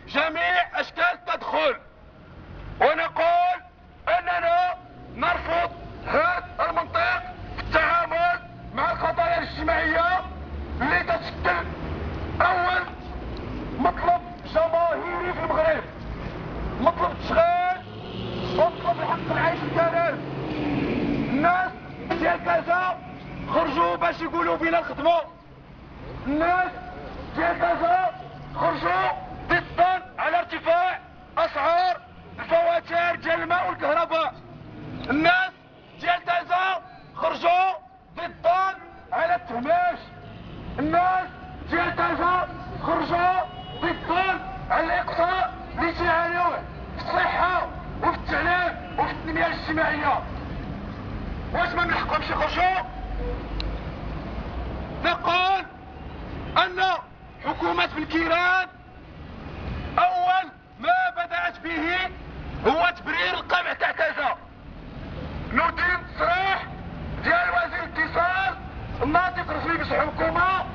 جميع اشكال التدخل، ونقول اننا نرفض هذا المنطق في التعامل مع القضايا الاجتماعية اللي تشكل اول مطلب جماهيري في المغرب، مطلب التشغيل ومطلب الحق العيش الكريم. الناس ديال كازا خرجوا باش يقولوا بينا الخدمة، الناس ديال كازا خرجوا ضدا على ارتفاع اسعار الفواتير ديال الماء والكهرباء، الناس ديال كازا خرجوا ضدا على التهميش، الناس ديال كازا خرجوا ضدا على الاقصاء اللي تيعانيوه في الصحة وفي التعليم وفي التنمية الاجتماعية. واش ما من حقهمش يخرجوا؟ نقول ان حكومة بنكيران اول ما بدأت به هو تبرير القمع تاع كازا. نودي التصريح ديال وزير الاتصال الناطق الرسمي باسم الحكومة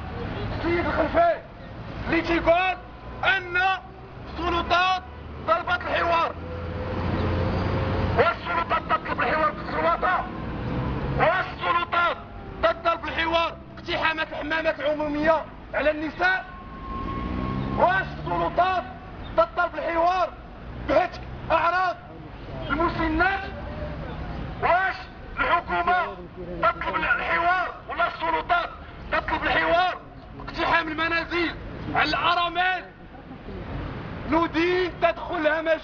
السيد الخلفي اللي تيقول ان السلطات طلبت الحوار. والسلطات تطلب الحوار بالسلطة، والسلطات تطلب الحوار اقتحامات الحمامات العمومية على النساء، واش السلطات تطلب الحوار بهتك اعراض المسنات، واش الحكومة تطلب الحوار ولا السلطات تطلب الحوار اقتحام المنازل على الارامل؟ ندين تدخل همجي.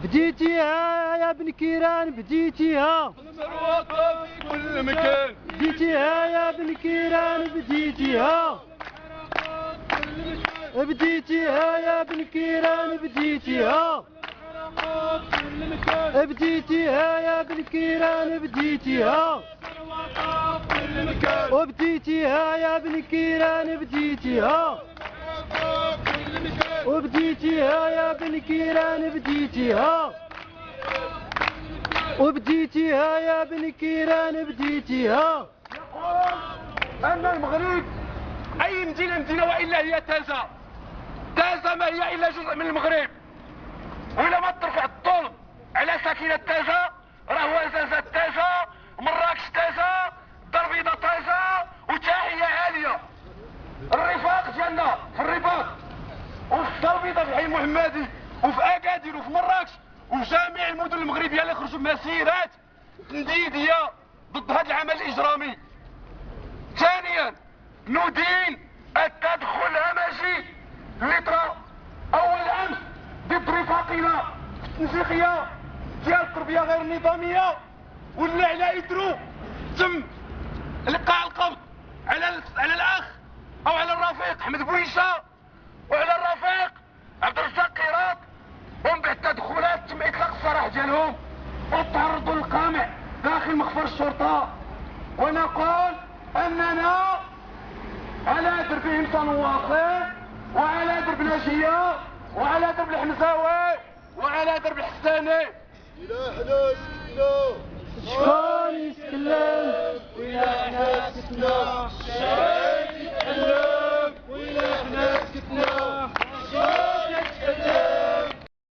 بديتيها يا بنكيران، بديتيها ثرواتها في كل مكان، بديتيها يا بنكيران، بديتيها بديتيها يا بنكيران، بديتيها بديتيها يا بنكيران، بديتيها وبديتيها يا بنكيران، بديتيها وبديتيها يا بنكيران، بديتيها وبديتيها يا بنكيران، بديتيها. يقول ان المغرب اي مدينة والا هي تازا، تازا ما هي الا جزء من المغرب، وإلا ما ترفع الظلم على ساكنة تازا راه هو زازا تازا، مراكش تازا، الدار البيضاء تازا، وتحية عالية. الرفاق ديالنا في الرباط وفي الدار البيضاء في الحي المحمدي وفي اكادير وفي مراكش وفي جميع المدن المغربية اللي خرجوا بمسيرات تنديدية ضد هذا العمل الإجرامي. ثانيا ندين التدخل الهمجي اللي طرا أول أمس ضد رفاقنا في التنسيقية ديال التربية غير النظامية، واللي على إثرو تم إلقاء القبض على الأخ أو على الرفيق أحمد بويشة وعلى الرفيق عبد الرزاق قيراط، ومن بعد التدخلات تم إطلاق السراح ديالهم وتعرضوا للقمع داخل مخفر الشرطة. ونقول أننا على دربهم سنواصل، وعلى درب ناجية، وعلى درب الحمزاوي، وعلى درب الحساني. إلهنا يسكننا شكون يسكن؟ وإلهنا يسكننا.